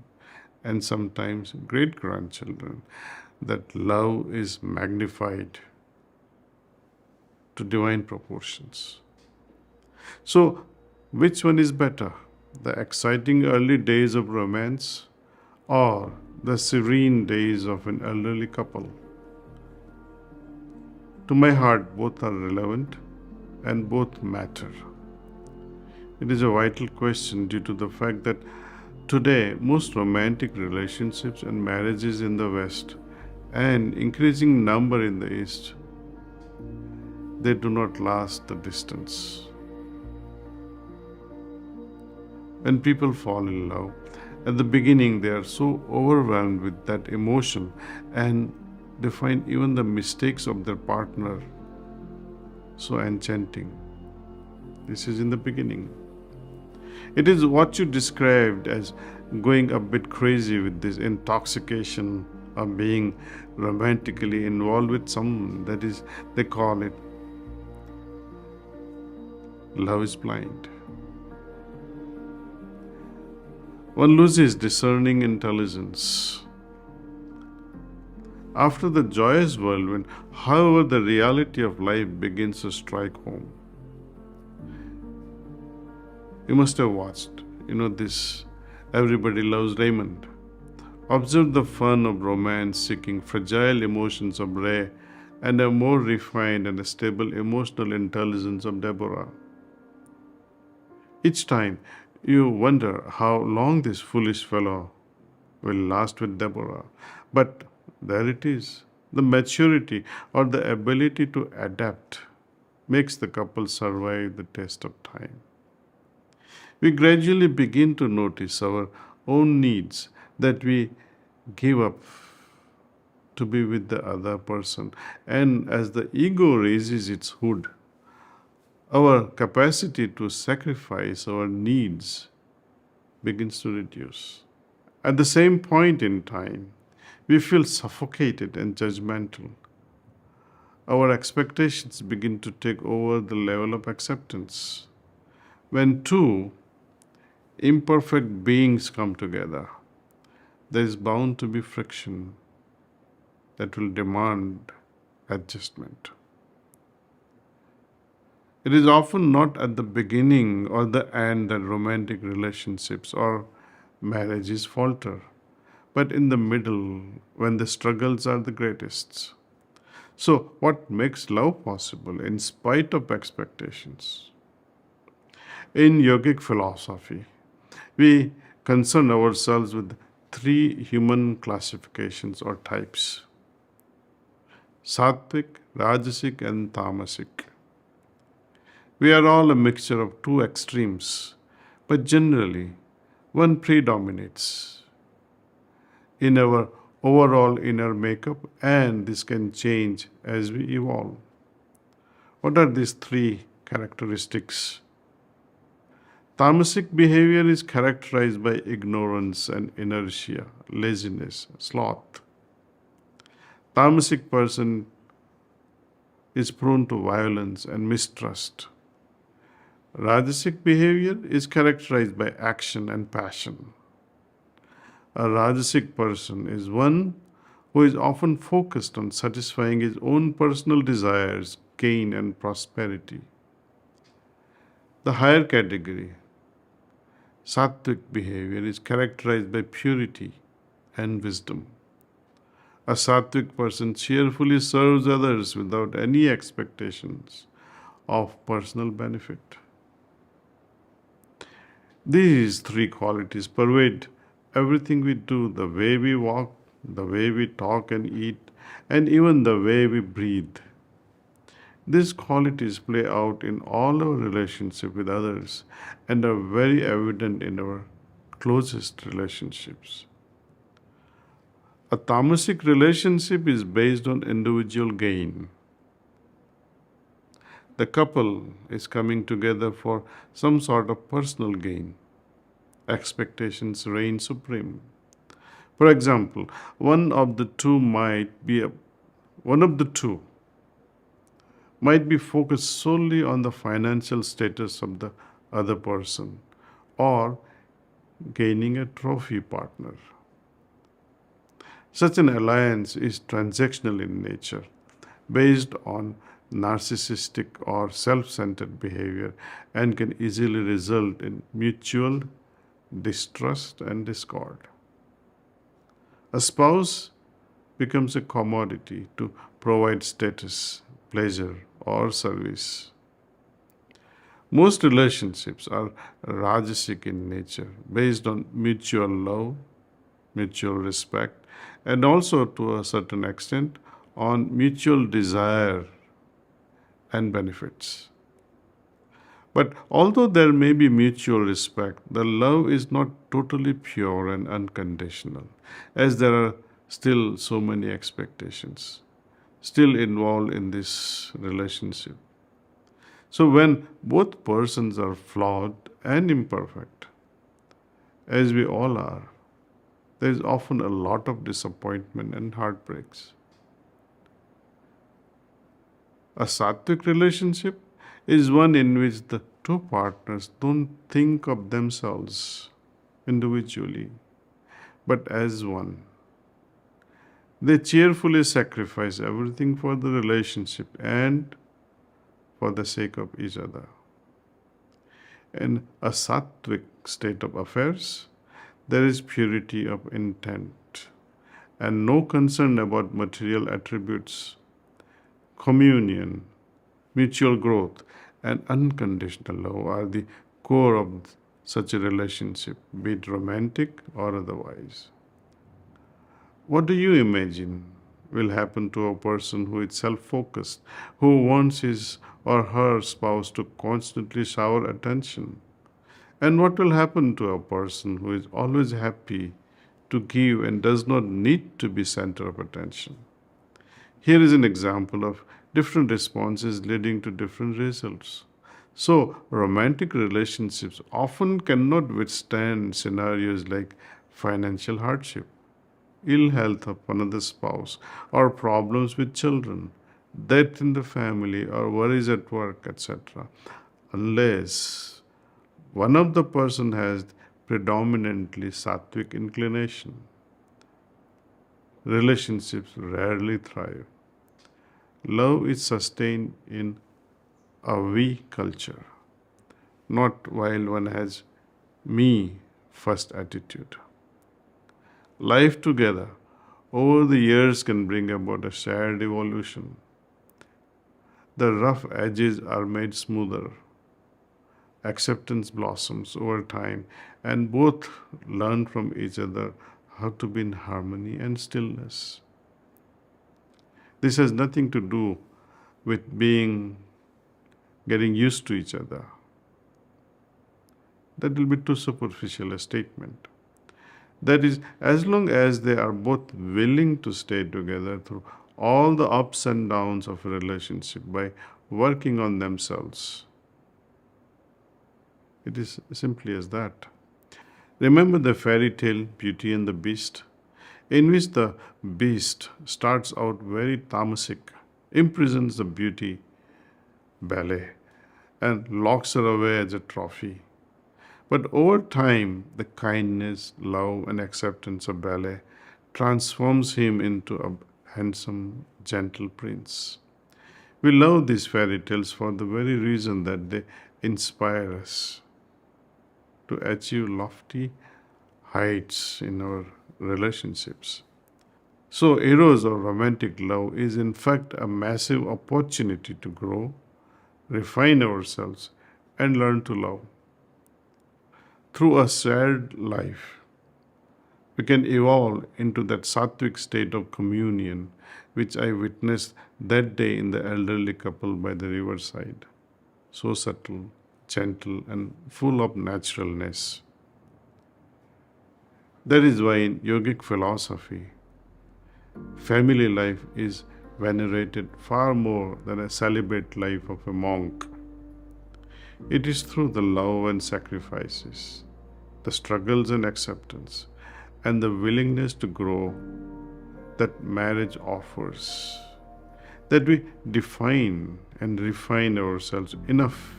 and sometimes great-grandchildren, that love is magnified to divine proportions. So, which one is better? The exciting early days of romance or the serene days of an elderly couple? To my heart, both are relevant and both matter. It is a vital question due to the fact that today most romantic relationships and marriages in the West and increasing number in the East, they do not last the distance. When people fall in love, at the beginning they are so overwhelmed with that emotion and they find even the mistakes of their partner so enchanting. This is in the beginning. It is what you described as going a bit crazy with this intoxication of being romantically involved with someone. That is, they call it love is blind. One loses discerning intelligence. After the joyous whirlwind, however, the reality of life begins to strike home. You must have watched, this Everybody Loves Raymond. Observe the fun of romance seeking fragile emotions of Ray and a more refined and stable emotional intelligence of Deborah. Each time you wonder how long this foolish fellow will last with Deborah. But there it is. The maturity or the ability to adapt makes the couple survive the test of time. We gradually begin to notice our own needs that we give up to be with the other person. And as the ego raises its hood, our capacity to sacrifice our needs begins to reduce. At the same point in time, we feel suffocated and judgmental. Our expectations begin to take over the level of acceptance. When two imperfect beings come together, there is bound to be friction that will demand adjustment. It is often not at the beginning or the end that romantic relationships or marriages falter, but in the middle when the struggles are the greatest. So, what makes love possible in spite of expectations? In yogic philosophy, we concern ourselves with three human classifications or types: sattvic, rajasic, and tamasic. We are all a mixture of two extremes, but generally one predominates in our overall inner makeup, and this can change as we evolve. What are these three characteristics? Tamasic behavior is characterized by ignorance and inertia, laziness, sloth. Tamasic person is prone to violence and mistrust. Rajasic behavior is characterized by action and passion. A Rajasic person is one who is often focused on satisfying his own personal desires, gain, and prosperity. The higher category, Sattvic behavior, is characterized by purity and wisdom. A Sattvic person cheerfully serves others without any expectations of personal benefit. These three qualities pervade everything we do, the way we walk, the way we talk and eat, and even the way we breathe. These qualities play out in all our relationships with others and are very evident in our closest relationships. A tamasic relationship is based on individual gain. The couple is coming together for some sort of personal gain. Expectations reign supreme. For example, one of the two might be focused solely on the financial status of the other person or gaining a trophy partner. Such an alliance is transactional in nature, based on narcissistic or self-centered behavior, and can easily result in mutual distrust and discord. A spouse becomes a commodity to provide status, pleasure, or service. Most relationships are Rajasic in nature, based on mutual love, mutual respect, and also to a certain extent on mutual desire and benefits. But although there may be mutual respect, the love is not totally pure and unconditional, as there are still so many expectations still involved in this relationship. So when both persons are flawed and imperfect, as we all are, there is often a lot of disappointment and heartbreaks. A Sattvic relationship is one in which the two partners don't think of themselves individually, but as one. They cheerfully sacrifice everything for the relationship and for the sake of each other. In a Sattvic state of affairs, there is purity of intent and no concern about material attributes. Communion, mutual growth, and unconditional love are the core of such a relationship, be it romantic or otherwise. What do you imagine will happen to a person who is self-focused, who wants his or her spouse to constantly shower attention? And what will happen to a person who is always happy to give and does not need to be center of attention? Here is an example of different responses leading to different results. So, romantic relationships often cannot withstand scenarios like financial hardship, ill health of another spouse, or problems with children, death in the family, or worries at work, etc., unless one of the person has predominantly Sattvic inclination. Relationships rarely thrive. Love is sustained in a we culture, not while one has me first attitude. Life together over the years can bring about a shared evolution. The rough edges are made smoother. Acceptance blossoms over time, and both learn from each other how to be in harmony and stillness. This has nothing to do with getting used to each other. That will be too superficial a statement. That is, as long as they are both willing to stay together through all the ups and downs of a relationship by working on themselves. It is simply as that. Remember the fairy tale Beauty and the Beast, in which the beast starts out very tamasic, imprisons the beauty ballet, and locks her away as a trophy. But over time, the kindness, love, and acceptance of ballet transforms him into a handsome, gentle prince. We love these fairy tales for the very reason that they inspire us to achieve lofty heights in our relationships. So, eros or romantic love is in fact a massive opportunity to grow, refine ourselves, and learn to love. Through a shared life, we can evolve into that sattvic state of communion which I witnessed that day in the elderly couple by the riverside. So subtle, gentle, and full of naturalness. That is why in yogic philosophy, family life is venerated far more than a celibate life of a monk. It is through the love and sacrifices, the struggles and acceptance, and the willingness to grow that marriage offers, that we define and refine ourselves enough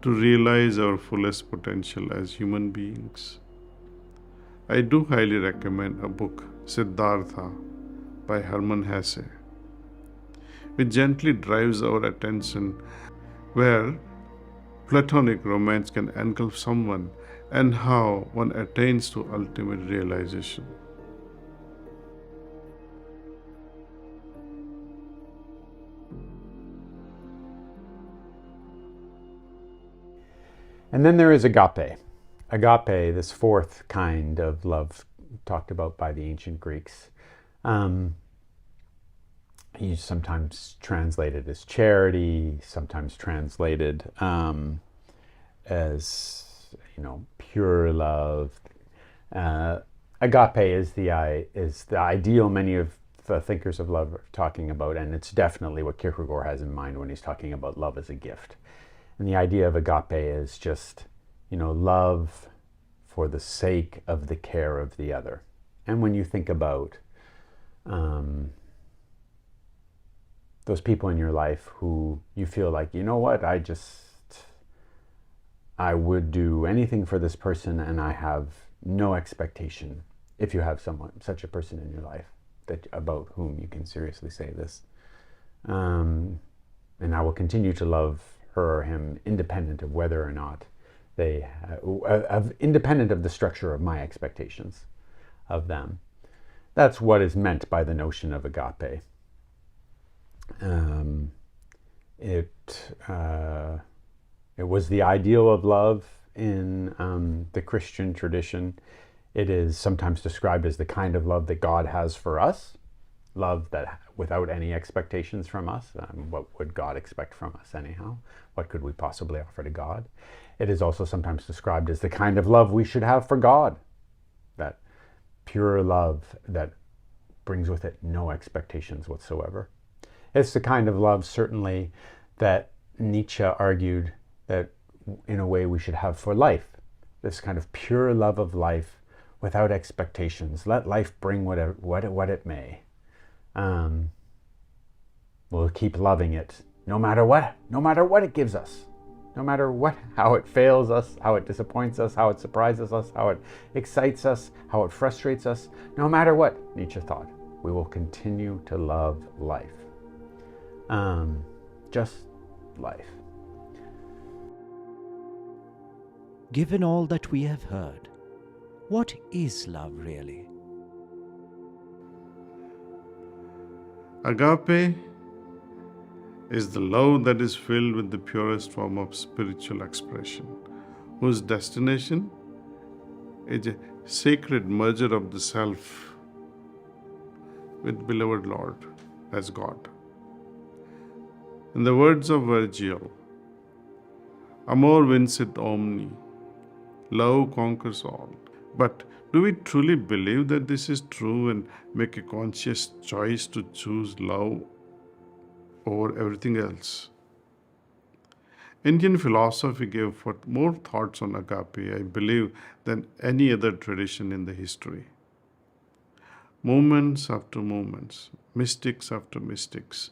to realize our fullest potential as human beings. I do highly recommend a book, Siddhartha, by Hermann Hesse, which gently drives our attention where platonic romance can engulf someone and how one attains to ultimate realization. And then there is agape. Agape, this fourth kind of love talked about by the ancient Greeks. You sometimes translated as charity, sometimes translated as, pure love. Agape is the ideal many of the thinkers of love are talking about, and it's definitely what Kierkegaard has in mind when he's talking about love as a gift. And the idea of agape is just, love for the sake of the care of the other. And when you think about those people in your life who you feel like, I would do anything for this person and I have no expectation, if you have such a person in your life about whom you can seriously say this. And I will continue to love her or him independent of whether or not independent of the structure of my expectations of them. That's what is meant by the notion of agape. It was the ideal of love in the Christian tradition. It is sometimes described as the kind of love that God has for us, love that without any expectations from us. What would God expect from us anyhow? What could we possibly offer to God? It is also sometimes described as the kind of love we should have for God, that pure love that brings with it no expectations whatsoever. It's the kind of love, certainly, that Nietzsche argued that in a way we should have for life. This kind of pure love of life without expectations. Let life bring what it may. We'll keep loving it no matter what it gives us. No matter how it fails us, how it disappoints us, how it surprises us, how it excites us, how it frustrates us. No matter what, Nietzsche thought, we will continue to love life. Just life. Given all that we have heard, what is love really? Agape is the love that is filled with the purest form of spiritual expression, whose destination is a sacred merger of the self with beloved Lord as God. In the words of Virgil, amor vincit omni, love conquers all. But do we truly believe that this is true and make a conscious choice to choose love over everything else? Indian philosophy gave forth more thoughts on agape, I believe, than any other tradition in the history. Moments after moments, mystics after mystics,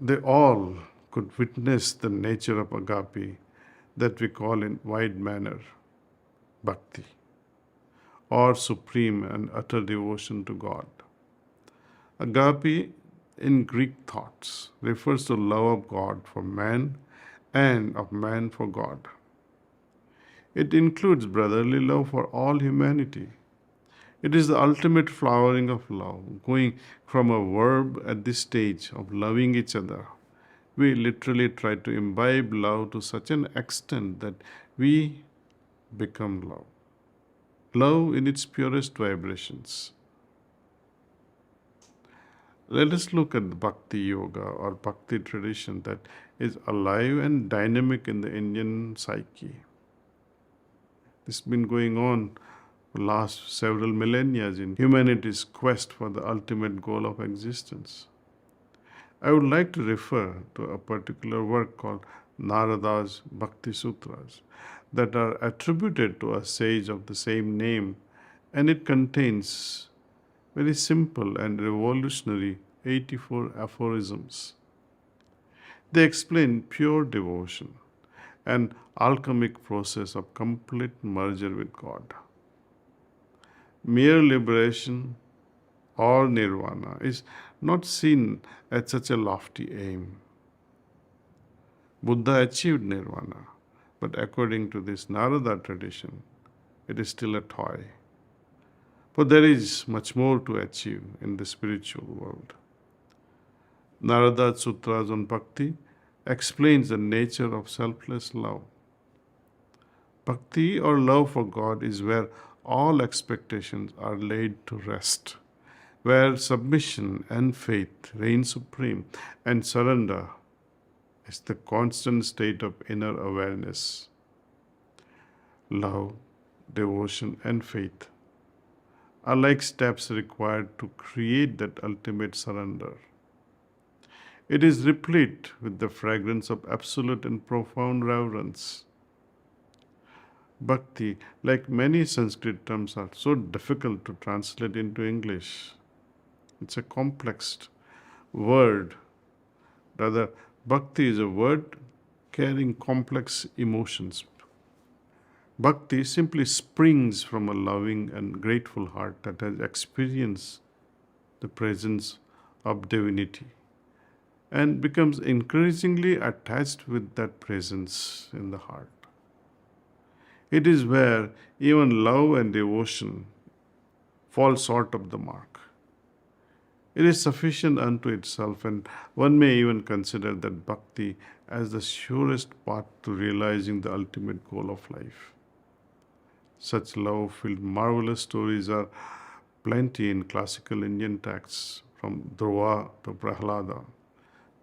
they all could witness the nature of agape that we call in wide manner bhakti, or supreme and utter devotion to God. Agape in Greek thoughts refers to love of God for man and of man for God. It includes brotherly love for all humanity. It is the ultimate flowering of love, going from a verb at this stage of loving each other. We literally try to imbibe love to such an extent that we become love. Love in its purest vibrations. Let us look at the Bhakti Yoga or Bhakti tradition that is alive and dynamic in the Indian psyche. This has been going on for the last several millennia in humanity's quest for the ultimate goal of existence. I would like to refer to a particular work called Narada's Bhakti Sutras that are attributed to a sage of the same name, and it contains very simple and revolutionary 84 aphorisms. They explain pure devotion, an alchemic process of complete merger with God. Mere liberation or nirvana is not seen as such a lofty aim. Buddha achieved nirvana, but according to this Narada tradition, it is still a toy. For there is much more to achieve in the spiritual world. Narada's Sutras on Bhakti explains the nature of selfless love. Bhakti or love for God is where all expectations are laid to rest, where submission and faith reign supreme, and surrender is the constant state of inner awareness. Love, devotion, and faith are like steps required to create that ultimate surrender. It is replete with the fragrance of absolute and profound reverence. Bhakti, like many Sanskrit terms, are so difficult to translate into English. It's a complex word. Rather, bhakti is a word carrying complex emotions. Bhakti simply springs from a loving and grateful heart that has experienced the presence of divinity and becomes increasingly attached with that presence in the heart. It is where even love and devotion fall short of the mark. It is sufficient unto itself, and one may even consider that bhakti as the surest path to realizing the ultimate goal of life. Such love-filled marvelous stories are plenty in classical Indian texts, from Dhruva to Prahlada,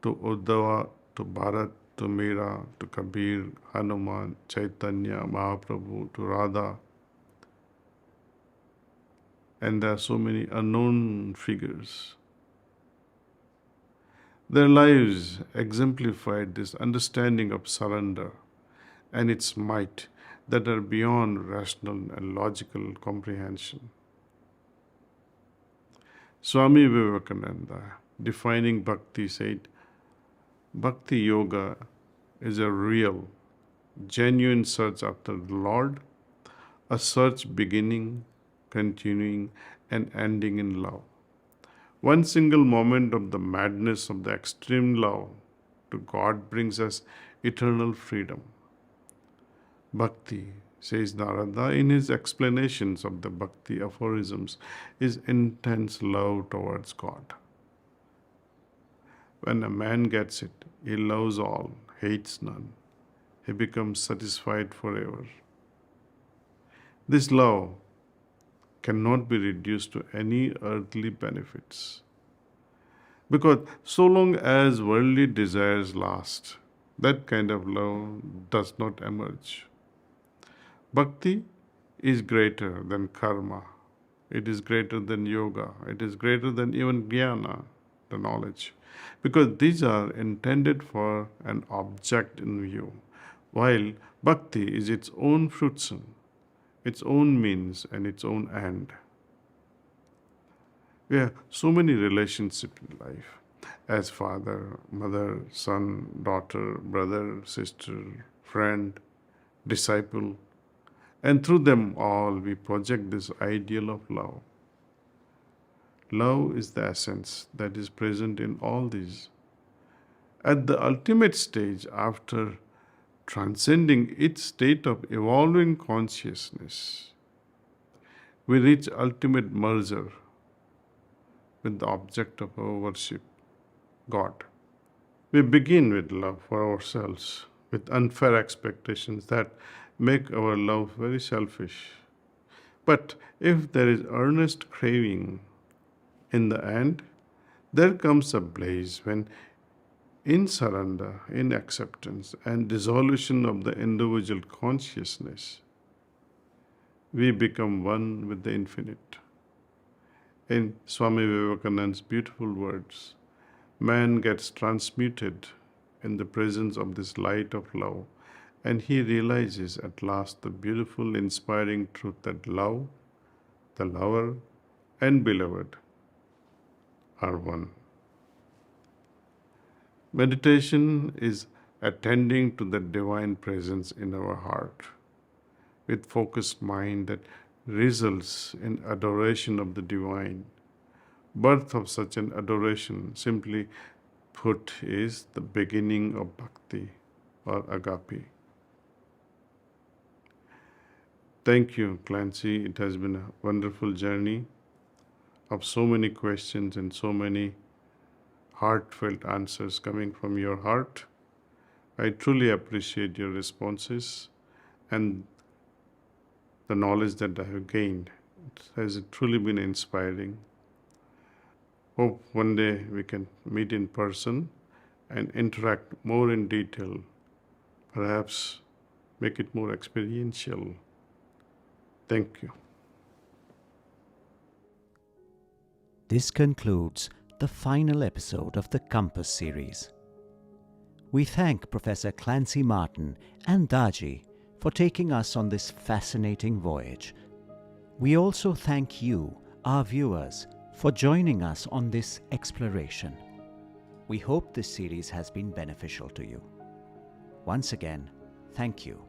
to Uddhava to Bharat, to Meera, to Kabir, Hanuman, Chaitanya, Mahaprabhu, to Radha. And there are so many unknown figures. Their lives exemplified this understanding of surrender and its might that are beyond rational and logical comprehension. Swami Vivekananda, defining bhakti, said, Bhakti Yoga is a real, genuine search after the Lord, a search beginning, continuing, and ending in love. One single moment of the madness of the extreme love to God brings us eternal freedom. Bhakti, says Narada in his explanations of the Bhakti aphorisms, is intense love towards God. When a man gets it, he loves all, hates none. He becomes satisfied forever. This love cannot be reduced to any earthly benefits. Because so long as worldly desires last, that kind of love does not emerge. Bhakti is greater than karma. It is greater than yoga. It is greater than even jnana, the knowledge. Because these are intended for an object in view, while bhakti is its own fruition, its own means, and its own end. We have so many relationships in life. as father, mother, son, daughter, brother, sister, friend, disciple, and through them all we project this ideal of love. Love is the essence that is present in all these. At the ultimate stage, after transcending its state of evolving consciousness, we reach ultimate merger with the object of our worship, God. We begin with love for ourselves, with unfair expectations that make our love very selfish. But if there is earnest craving, in the end, there comes a blaze when, in surrender, in acceptance, and dissolution of the individual consciousness, we become one with the infinite. In Swami Vivekananda's beautiful words, man gets transmuted in the presence of this light of love, and he realizes at last the beautiful, inspiring truth that love, the lover, and beloved are one. Meditation is attending to the divine presence in our heart with focused mind that results in adoration of the divine. Birth of such an adoration, simply put, is the beginning of bhakti or agape. Thank you, Clancy. It has been a wonderful journey of so many questions and so many heartfelt answers coming from your heart. I truly appreciate your responses and the knowledge that I have gained. It has truly been inspiring. Hope one day we can meet in person and interact more in detail, perhaps make it more experiential. Thank you. This concludes the final episode of the Compass series. We thank Professor Clancy Martin and Daaji for taking us on this fascinating voyage. We also thank you, our viewers, for joining us on this exploration. We hope this series has been beneficial to you. Once again, thank you.